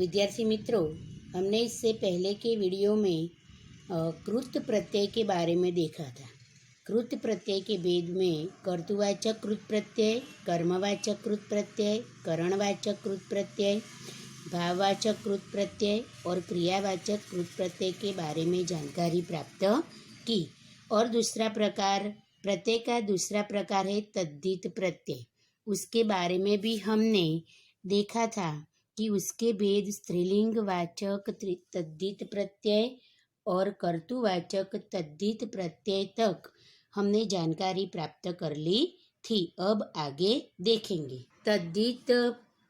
विद्यार्थी मित्रों, हमने इससे पहले के वीडियो में कृत प्रत्यय के बारे में देखा था। कृत प्रत्यय के भेद में कर्तुवाचक कृत प्रत्यय, कर्मवाचक कृत प्रत्यय, करणवाचक कृत प्रत्यय, भाववाचक कृत प्रत्यय और क्रियावाचक कृत प्रत्यय के बारे में जानकारी प्राप्त की। और दूसरा प्रकार प्रत्यय का दूसरा प्रकार है तद्धित प्रत्यय। उसके बारे में भी हमने देखा था कि उसके भेद स्त्रीलिंग वाचक तद्धित प्रत्यय और कर्तुवाचक तद्धित प्रत्यय तक हमने जानकारी प्राप्त कर ली थी। अब आगे देखेंगे। तद्धित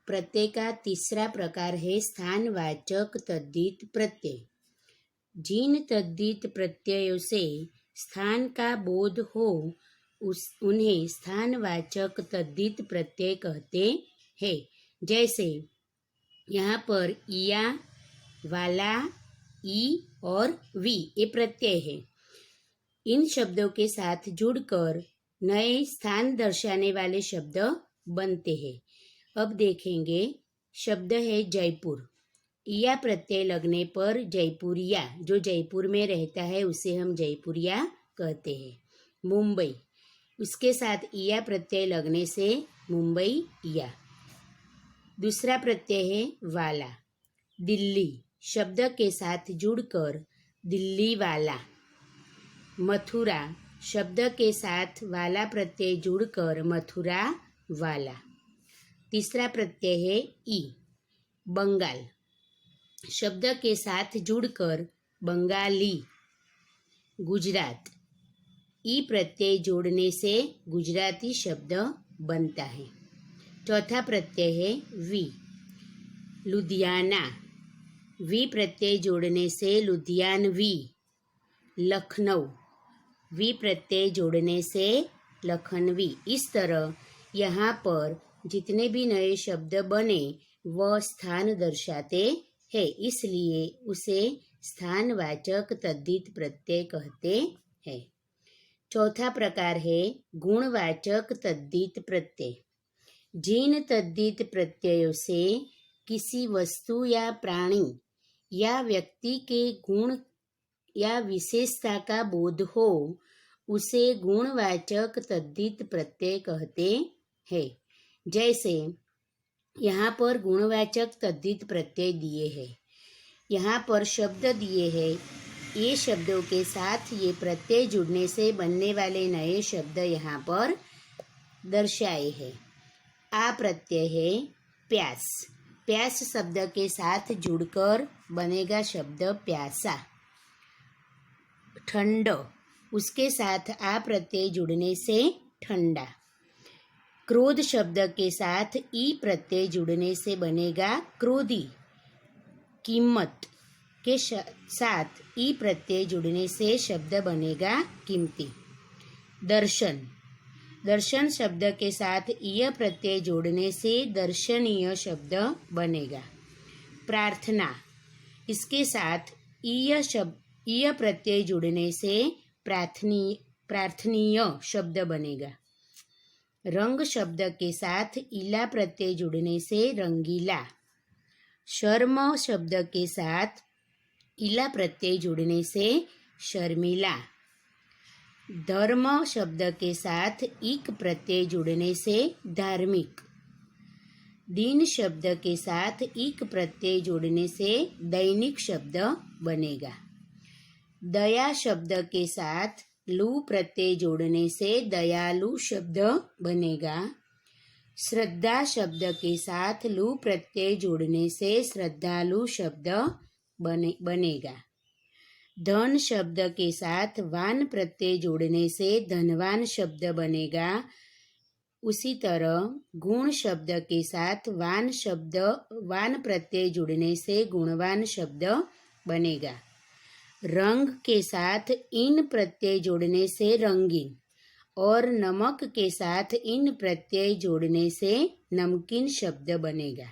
प्रत्यय का तीसरा प्रकार है स्थानवाचक तद्धित प्रत्यय। जिन तद्धित प्रत्ययों से स्थान का बोध हो उन्हें स्थानवाचक तद्धित प्रत्यय कहते हैं। जैसे यहाँ पर इया, वाला, ई और वी ये प्रत्यय है। इन शब्दों के साथ जुड़कर नए स्थान दर्शाने वाले शब्द बनते हैं। अब देखेंगे। शब्द है जयपुर। इया प्रत्यय लगने पर जयपुरिया, जो जयपुर में रहता है उसे हम जयपुरिया कहते हैं। मुंबई, उसके साथ इया प्रत्यय लगने से मुंबईया। दूसरा प्रत्यय है वाला। दिल्ली शब्द के साथ जुड़कर दिल्ली वाला। मथुरा शब्द के साथ वाला प्रत्यय जुड़कर मथुरा वाला। तीसरा प्रत्यय है ई। बंगाल शब्द के साथ जुड़कर बंगाली। गुजरात ई प्रत्यय जोड़ने से गुजराती शब्द बनता है। चौथा प्रत्यय है वी। लुधियाना वी प्रत्यय जोड़ने से लुधियानवी। लखनऊ वी प्रत्यय जोड़ने से लखनवी। इस तरह यहाँ पर जितने भी नए शब्द बने वह स्थान दर्शाते हैं, इसलिए उसे स्थानवाचक तद्धित प्रत्यय कहते हैं। चौथा प्रकार है गुणवाचक तद्धित प्रत्यय। जिन तद्धित प्रत्ययों से किसी वस्तु या प्राणी या व्यक्ति के गुण या विशेषता का बोध हो उसे गुणवाचक तद्धित प्रत्यय कहते हैं। जैसे यहाँ पर गुणवाचक तद्धित प्रत्यय दिए हैं। यहाँ पर शब्द दिए हैं। ये शब्दों के साथ ये प्रत्यय जुड़ने से बनने वाले नए शब्द यहाँ पर दर्शाए हैं। आ प्रत्यय है प्यास। प्यास शब्द के साथ जुड़कर बनेगा शब्द प्यासा। ठंड, उसके साथ आ प्रत्यय जुड़ने से ठंडा। क्रोध शब्द के साथ ई प्रत्यय जुड़ने से बनेगा क्रोधी। कीमत के साथ ई प्रत्यय जुड़ने से शब्द बनेगा कीमती। दर्शन, दर्शन शब्द के साथ ईय प्रत्यय जोड़ने से दर्शनीय शब्द बनेगा। प्रार्थना, इसके साथ ईय प्रत्यय जुड़ने से प्रार्थनीय शब्द बनेगा। रंग शब्द के साथ ईला प्रत्यय जुड़ने से रंगीला। शर्म शब्द के साथ ईला प्रत्यय जुड़ने से शर्मिला। धर्म शब्द के साथ इक प्रत्यय जुड़ने से धार्मिक। दिन शब्द के साथ इक प्रत्यय जोड़ने से दैनिक शब्द बनेगा। दया शब्द के साथ लू प्रत्यय जोड़ने से दयालु शब्द बनेगा। श्रद्धा शब्द के साथ लू प्रत्यय जोड़ने से श्रद्धालु शब्द बनेगा। धन शब्द के साथ वान प्रत्यय जोड़ने से धनवान शब्द बनेगा। उसी तरह गुण शब्द के साथ वान प्रत्यय जुड़ने से गुणवान शब्द बनेगा। रंग के साथ इन प्रत्यय जोड़ने से रंगीन और नमक के साथ इन प्रत्यय जोड़ने से नमकीन शब्द बनेगा।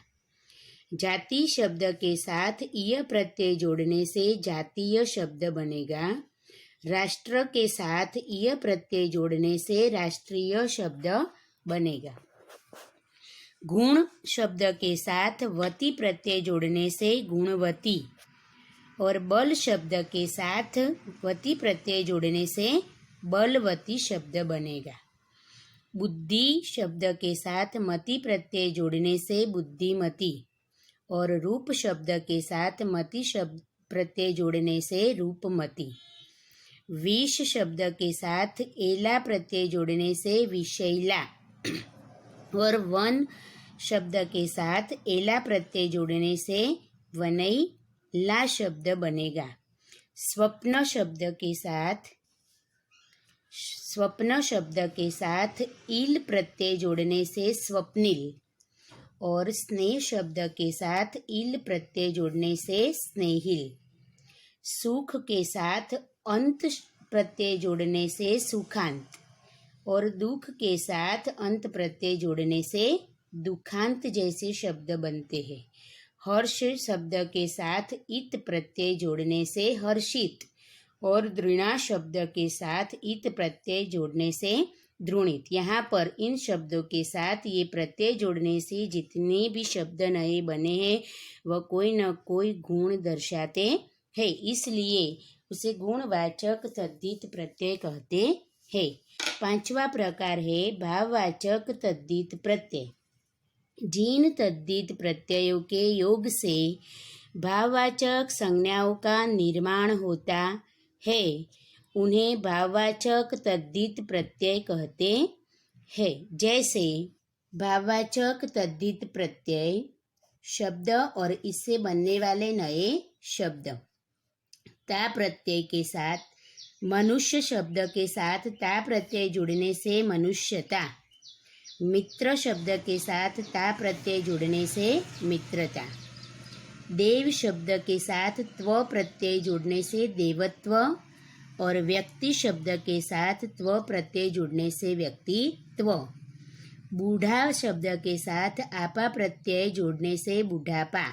जाति शब्द के साथ ईय प्रत्यय जोड़ने से जातीय शब्द बनेगा। राष्ट्र के साथ ईय प्रत्यय जोड़ने से राष्ट्रीय शब्द बनेगा। गुण शब्द के साथ वती प्रत्यय जोड़ने से गुणवती, और बल शब्द के साथ वती प्रत्यय जोड़ने से बलवती शब्द बनेगा। बुद्धि शब्द के साथ मति प्रत्यय जोड़ने से बुद्धिमती, और रूप शब्द के साथ मति शब्द प्रत्यय जोड़ने से रूपमती। विष शब्द के साथ एला प्रत्यय जोड़ने से विषैला, और वन शब्द के साथ एला प्रत्यय जोड़ने से वनैला शब्द बनेगा। स्वप्न शब्द के साथ इल प्रत्यय जोड़ने से स्वप्निल, और स्नेह शब्द के साथ इल प्रत्यय जोड़ने से स्नेहिल। सुख के साथ अंत प्रत्यय जोड़ने से सुखांत, और दुख के साथ अंत प्रत्यय जोड़ने से दुखांत जैसे शब्द बनते हैं। हर्ष शब्द के साथ इत प्रत्यय जोड़ने से हर्षित, और दृणा शब्द के साथ इत प्रत्यय जोड़ने से द्रोणित। यहाँ पर इन शब्दों के साथ ये प्रत्यय जोड़ने से जितने भी शब्द नए बने हैं वह कोई न कोई गुण दर्शाते हैं, इसलिए उसे गुणवाचक तद्धित प्रत्यय कहते हैं। पांचवा प्रकार है भाववाचक तद्धित प्रत्यय। जिन तद्धित प्रत्ययों के योग से भाववाचक संज्ञाओं का निर्माण होता है उन्हें भाववाचक तद्धित प्रत्यय कहते हैं। जैसे भाववाचक तद्धित प्रत्यय शब्द और इससे बनने वाले नए शब्द। ता प्रत्यय के साथ मनुष्य शब्द के साथ ता प्रत्यय जुड़ने से मनुष्यता। मित्र शब्द के साथ ता प्रत्यय जुड़ने से मित्रता। देव शब्द के साथ त्व प्रत्यय जुड़ने से देवत्व, और व्यक्ति शब्द के साथ त्व प्रत्यय जुड़ने से व्यक्तित्व। बूढ़ा शब्द के साथ आपा प्रत्यय जोड़ने से बुढ़ापा।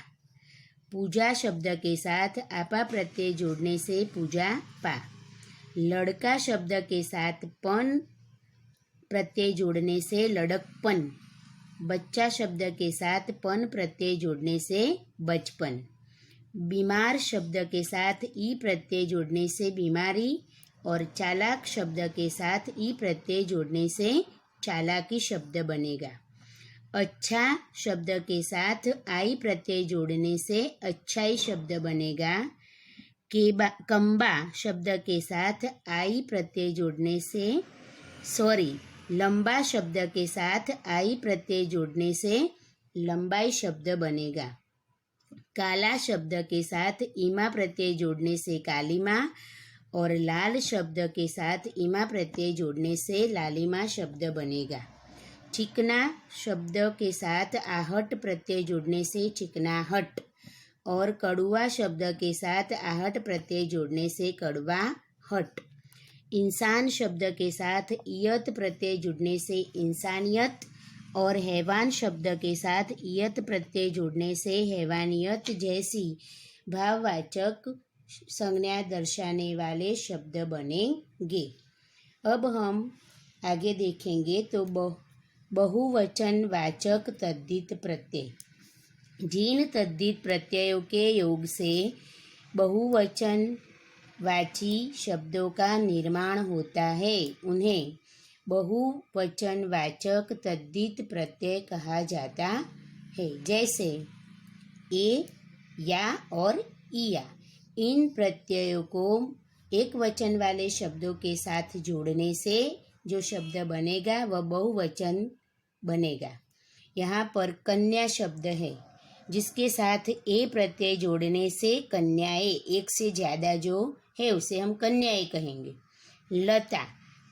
पूजा शब्द के साथ आपा प्रत्यय जोड़ने से पूजापा। लड़का शब्द के साथ पन प्रत्यय जोड़ने से लड़कपन। बच्चा शब्द के साथ पन प्रत्यय जोड़ने से बचपन। बीमार शब्द के साथ ई प्रत्यय जोड़ने से बीमारी, और चालाक शब्द के साथ ई प्रत्यय जोड़ने से चालाकी शब्द बनेगा। अच्छा शब्द के साथ आई प्रत्यय जोड़ने से अच्छाई शब्द बनेगा। कम्बा शब्द के साथ आई प्रत्यय जोड़ने से लंबा शब्द के साथ आई प्रत्यय जोड़ने से लंबाई शब्द बनेगा। काला शब्द के साथ ईमा प्रत्यय जोड़ने से कालीमा, और लाल शब्द के साथ ईमा प्रत्यय जोड़ने से लालिमा शब्द बनेगा। चिकना शब्द के साथ आहट प्रत्यय जोड़ने से चिकनाहट, और कड़ुआ शब्द के साथ आहट प्रत्यय जोड़ने से कड़वाहट। इंसान शब्द के साथ इयत प्रत्यय जुड़ने से इंसानियत, और हैवान शब्द के साथ इयत प्रत्यय जोड़ने से हैवानियत जैसी भाववाचक संज्ञा दर्शाने वाले शब्द बनेंगे। अब हम आगे देखेंगे तो बहुवचन वाचक तद्धित प्रत्यय। जिन तद्धित प्रत्ययों के योग से बहुवचन वाची शब्दों का निर्माण होता है उन्हें बहुवचन वाचक तद्धित प्रत्यय कहा जाता है। जैसे ए, या और इया। इन प्रत्ययों को एक वचन वाले शब्दों के साथ जोड़ने से जो शब्द बनेगा वह बहुवचन बनेगा। यहाँ पर कन्या शब्द है जिसके साथ ए प्रत्यय जोड़ने से कन्याएं, एक से ज़्यादा जो है उसे हम कन्याएं कहेंगे। लता,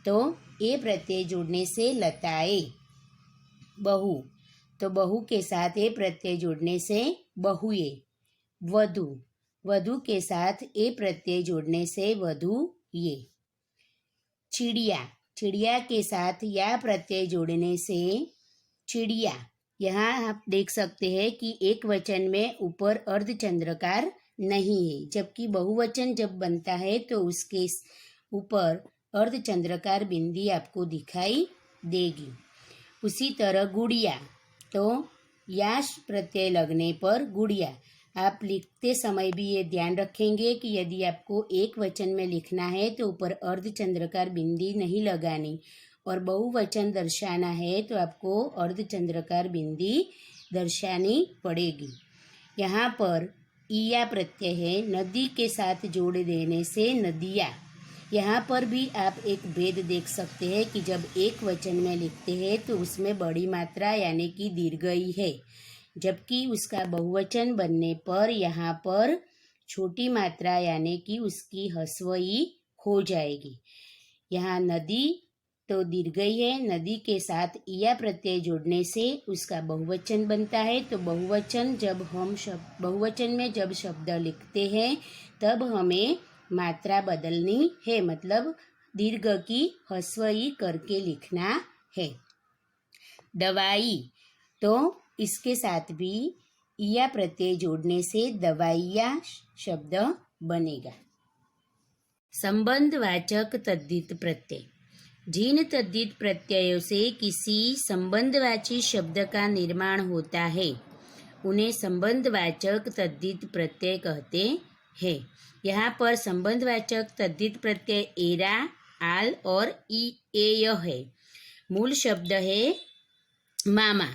तो ए प्रत्यय जोड़ने से लताएं। बहु, तो बहु के साथ ए प्रत्यय जोड़ने से बहुए। वधु, वधु के साथ ए प्रत्यय जोड़ने से वधुये। चिड़िया, चिड़िया के साथ या प्रत्यय जोड़ने से चिड़िया। यहाँ आप देख सकते हैं कि एक वचन में ऊपर अर्धचंद्रकार नहीं है, जबकि बहुवचन जब बनता है तो उसके ऊपर अर्धचंद्रकार बिंदी आपको दिखाई देगी। उसी तरह गुड़िया, तो याश प्रत्यय लगने पर गुड़िया। आप लिखते समय भी ये ध्यान रखेंगे कि यदि आपको एक वचन में लिखना है तो ऊपर अर्धचंद्रकार बिंदी नहीं लगानी, और बहुवचन दर्शाना है तो आपको अर्धचंद्रकार बिंदी दर्शानी पड़ेगी। यहाँ पर ईया प्रत्यय है, नदी के साथ जोड़ देने से नदिया। यहाँ पर भी आप एक भेद देख सकते हैं कि जब एक वचन में लिखते हैं तो उसमें बड़ी मात्रा यानी कि दीर्घई है, जबकि उसका बहुवचन बनने पर यहाँ पर छोटी मात्रा यानी कि उसकी ह्रस्वई हो जाएगी। यहाँ नदी तो दीर्घई है, नदी के साथ ईया प्रत्यय जोड़ने से उसका बहुवचन बनता है। तो बहुवचन में जब शब्द लिखते हैं तब हमें मात्रा बदलनी है, मतलब दीर्घ की ह्रस्वई करके लिखना है। दवाई, तो इसके साथ भी ईया प्रत्यय जोड़ने से दवाइया शब्द बनेगा। संबंधवाचक तद्धित प्रत्यय, जिन तद्धित प्रत्ययों से किसी संबंधवाची शब्द का निर्माण होता है उन्हें संबंधवाचक तद्धित प्रत्यय कहते हैं। यहाँ पर संबंधवाचक तद्धित प्रत्यय एरा, आल और एय है। मूल शब्द है मामा।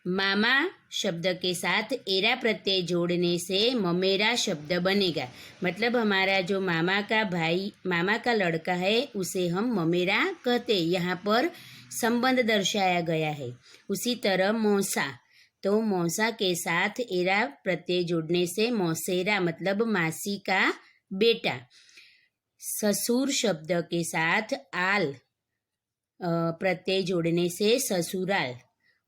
मामा शब्द के साथ एरा प्रत्यय जोड़ने से ममेरा शब्द बनेगा, मतलब हमारा जो मामा का भाई, मामा का लड़का है उसे हम ममेरा कहते हैं। यहाँ पर संबंध दर्शाया गया है। उसी तरह मौसा, तो मौसा के साथ एरा प्रत्यय जोड़ने से मौसेरा, मतलब मासी का बेटा। ससुर शब्द के साथ आल प्रत्यय जोड़ने से ससुराल,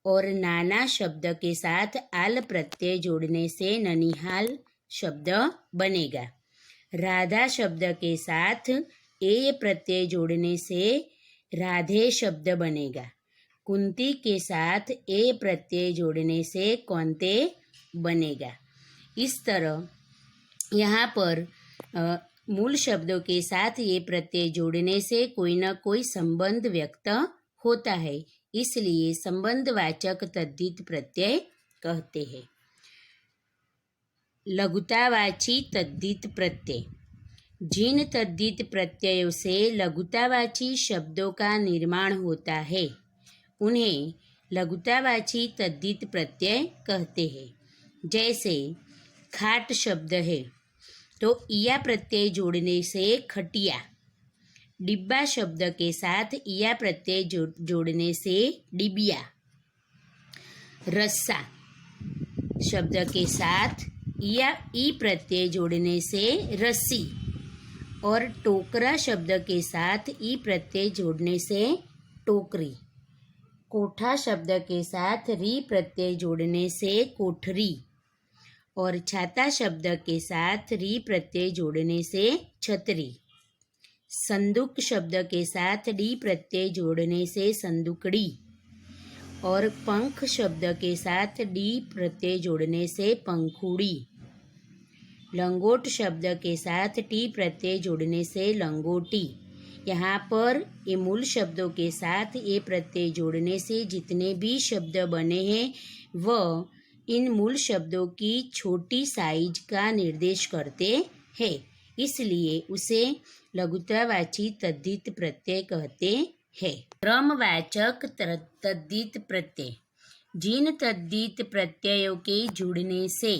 और नाना शब्द के साथ आल प्रत्यय जोड़ने से ननिहाल शब्द बनेगा। राधा शब्द के साथ ए प्रत्यय जोड़ने से राधे शब्द बनेगा। कुंती के साथ ए प्रत्यय जोड़ने से कौंते बनेगा। इस तरह यहाँ पर मूल शब्दों के साथ ये प्रत्यय जोड़ने से कोई न कोई संबंध व्यक्त होता है, इसलिए संबंधवाचक तद्धित प्रत्यय कहते हैं। लघुतावाची तद्धित प्रत्यय, जिन तद्धित प्रत्ययों से लघुतावाची शब्दों का निर्माण होता है उन्हें लघुतावाची तद्धित प्रत्यय कहते हैं। जैसे खाट शब्द है तो ईया प्रत्यय जोड़ने से खटिया। डिब्बा शब्द के साथ ईया प्रत्यय जोड़ने से डिबिया। रस्सा शब्द के साथ ई प्रत्यय जोड़ने से रस्सी, और टोकरा शब्द के साथ ई प्रत्यय जोड़ने से टोकरी। कोठा शब्द के साथ री प्रत्यय जोड़ने से कोठरी, और छाता शब्द के साथ री प्रत्यय जोड़ने से छतरी। संदूक शब्द के साथ डी प्रत्यय जोड़ने से संदूकड़ी, और पंख शब्द के साथ डी प्रत्यय जोड़ने से पंखुड़ी। लंगोट शब्द के साथ टी प्रत्यय जोड़ने से लंगोटी। यहाँ पर ये मूल शब्दों के साथ ये प्रत्यय जोड़ने से जितने भी शब्द बने हैं वह इन मूल शब्दों की छोटी साइज का निर्देश करते हैं, इसलिए उसे लघुतावाची तद्धित प्रत्यय कहते हैं। क्रमवाचक तद्धित प्रत्यय, जिन तद्धित प्रत्ययों के जुड़ने से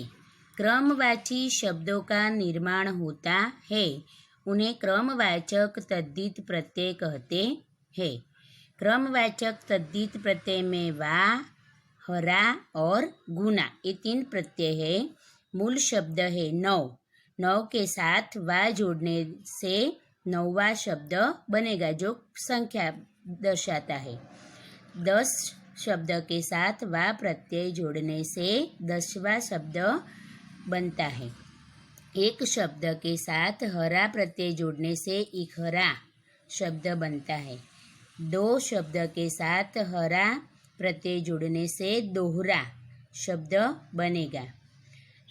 क्रमवाची शब्दों का निर्माण होता है उन्हें क्रमवाचक तद्धित प्रत्यय कहते हैं। क्रमवाचक तद्धित प्रत्यय में वा, हरा और गुना ये 3 प्रत्यय है। मूल शब्द है नौ। 9 के साथ वा जोड़ने से 9वां शब्द बनेगा जो संख्या दर्शाता है। 10 शब्द के साथ वा प्रत्यय जोड़ने से 10वां शब्द बनता है। एक शब्द के साथ हरा प्रत्यय जोड़ने से इखरा शब्द बनता है। 2 शब्द के साथ हरा प्रत्यय जोड़ने से दोहरा शब्द बनेगा।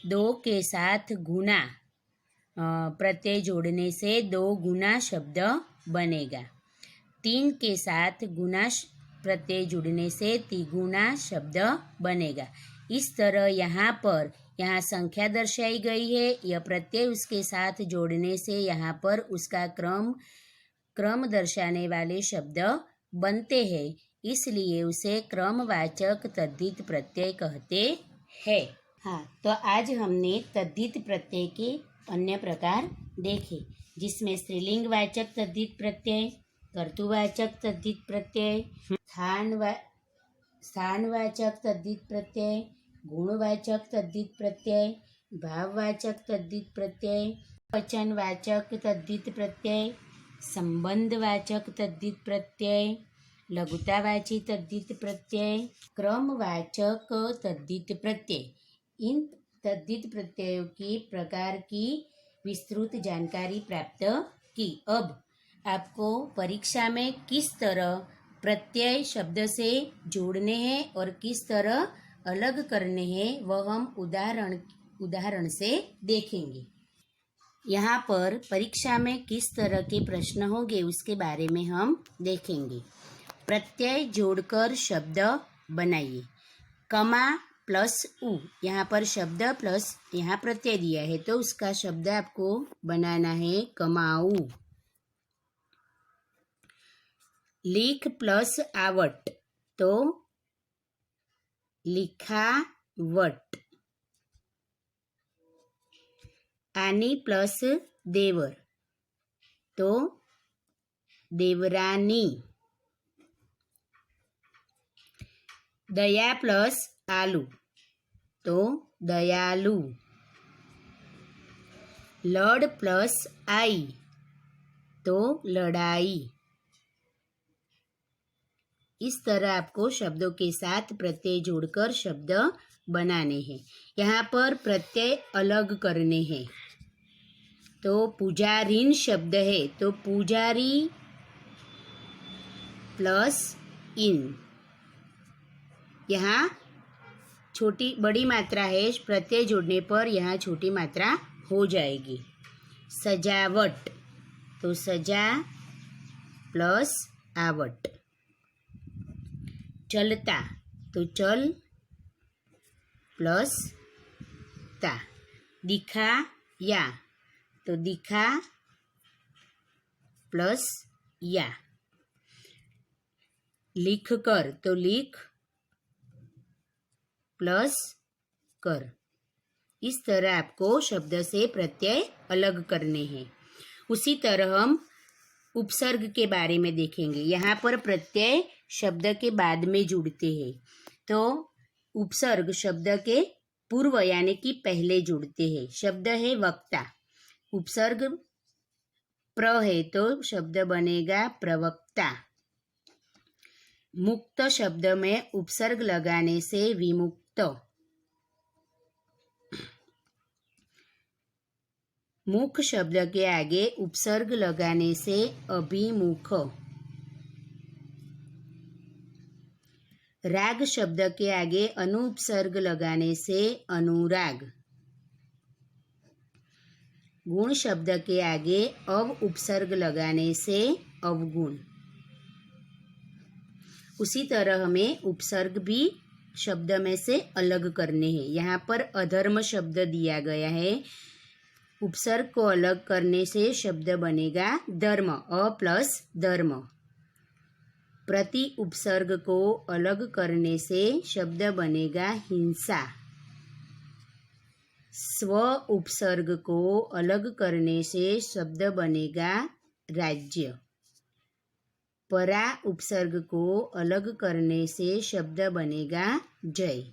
2 के साथ गुना प्रत्यय जोड़ने से 2 गुना शब्द बनेगा। 3 के साथ गुना प्रत्यय जुड़ने से तिगुना शब्द बनेगा। इस तरह यहाँ संख्या दर्शाई गई है। यह प्रत्यय उसके साथ जोड़ने से यहाँ पर उसका क्रम दर्शाने वाले शब्द बनते हैं, इसलिए उसे क्रमवाचक तद्धित प्रत्यय कहते हैं। हाँ, तो आज हमने तद्धित प्रत्यय के अन्य प्रकार देखे, जिसमें स्त्रीलिंगवाचक तद्धित प्रत्यय, कर्तुवाचक तद्धित प्रत्यय, स्थानवाचक तद्धित प्रत्यय, गुणवाचक तद्धित प्रत्यय, भाववाचक तद्धित प्रत्यय, वचनवाचक तद्धित प्रत्यय, संबंधवाचक तद्धित प्रत्यय, लघुतावाची तद्धित प्रत्यय, क्रमवाचक तद्धित प्रत्यय। इन तद्धित प्रत्ययों के प्रकार की विस्तृत जानकारी प्राप्त की। अब आपको परीक्षा में किस तरह प्रत्यय शब्द से जोड़ने हैं और किस तरह अलग करने हैं, वह हम उदाहरण से देखेंगे। यहाँ पर परीक्षा में किस तरह के प्रश्न होंगे उसके बारे में हम देखेंगे। प्रत्यय जोड़कर शब्द बनाइए। कमा प्लस उ, यहाँ पर शब्द प्लस यहाँ प्रत्यय दिया है तो उसका शब्द आपको बनाना है कमाऊ। लिख प्लस आवट तो लिखावट। आनी प्लस देवर तो देवरानी। दया प्लस आलू तो दयालु। लड़ प्लस आई तो लड़ाई। इस तरह आपको शब्दों के साथ प्रत्यय जोड़कर शब्द बनाने हैं। यहाँ पर प्रत्यय अलग करने हैं। तो पुजारीन शब्द है तो पुजारी प्लस इन। यहाँ छोटी बड़ी मात्रा है, प्रत्यय जोड़ने पर यहाँ छोटी मात्रा हो जाएगी। सजावट तो सजा प्लस आवट। चलता तो चल प्लस ता। दिखा या तो दिखा प्लस या। लिख कर तो लिख प्लस कर। इस तरह आपको शब्द से प्रत्यय अलग करने हैं। उसी तरह हम उपसर्ग के बारे में देखेंगे। यहाँ पर प्रत्यय शब्द के बाद में जुड़ते हैं तो उपसर्ग शब्द के पूर्व यानी कि पहले जुड़ते हैं। शब्द है वक्ता, उपसर्ग प्र है तो शब्द बनेगा प्रवक्ता। मुक्त शब्द में उपसर्ग लगाने से विमुक्त। मुख शब्द के आगे उपसर्ग लगाने से अभिमुख। राग शब्द के आगे अनुपसर्ग लगाने से अनुराग। गुण शब्द के आगे अव उपसर्ग लगाने से अवगुण। उसी तरह हमें उपसर्ग भी शब्द में से अलग करने हैं। यहाँ पर अधर्म शब्द दिया गया है। उपसर्ग को अलग करने से शब्द बनेगा धर्म, अ प्लस धर्म। प्रति उपसर्ग को अलग करने से शब्द बनेगा हिंसा। स्व उपसर्ग को अलग करने से शब्द बनेगा राज्य। परा उपसर्ग को अलग करने से शब्द बनेगा जय।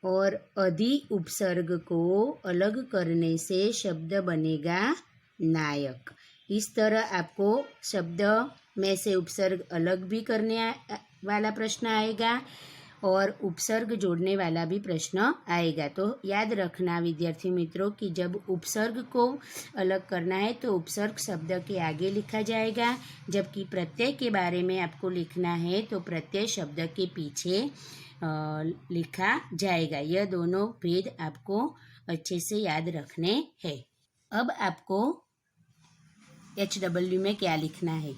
और अधि उपसर्ग को अलग करने से शब्द बनेगा नायक। इस तरह आपको शब्द में से उपसर्ग अलग भी करने वाला प्रश्न आएगा और उपसर्ग जोड़ने वाला भी प्रश्न आएगा। तो याद रखना विद्यार्थी मित्रों कि जब उपसर्ग को अलग करना है तो उपसर्ग शब्द के आगे लिखा जाएगा, जबकि प्रत्यय के बारे में आपको लिखना है तो प्रत्यय शब्द के पीछे लिखा जाएगा। यह दोनों भेद आपको अच्छे से याद रखने हैं। अब आपको HW में क्या लिखना है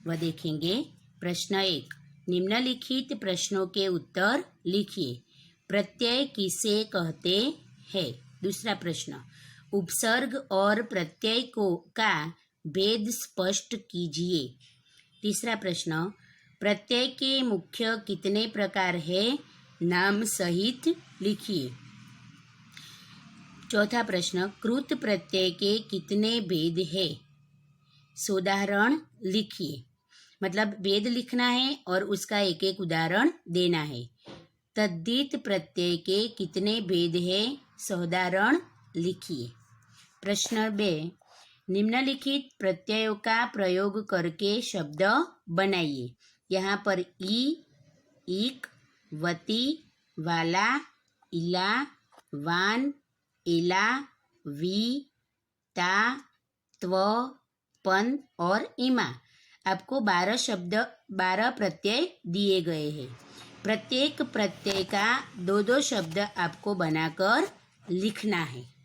वह देखेंगे। प्रश्न 1, निम्नलिखित प्रश्नों के उत्तर लिखिए। प्रत्यय किसे कहते हैं? दूसरा प्रश्न, उपसर्ग और प्रत्यय का भेद स्पष्ट कीजिए। तीसरा प्रश्न, प्रत्यय के मुख्य कितने प्रकार हैं? नाम सहित लिखिए। चौथा प्रश्न, कृत प्रत्यय के कितने भेद हैं? उदाहरण लिखिए। मतलब भेद लिखना है और उसका एक एक उदाहरण देना है। तद्धित प्रत्यय के कितने भेद हैं? उदाहरण लिखिए। प्रश्न 2, निम्नलिखित प्रत्ययों का प्रयोग करके शब्द बनाइए। यहाँ पर ई, इक, वती, वाला, इला, वान, एला, वी, ता, त्व, पन और इमा। आपको 12 प्रत्यय दिए गए हैं। प्रत्येक प्रत्यय का 2-2 शब्द आपको बनाकर लिखना है।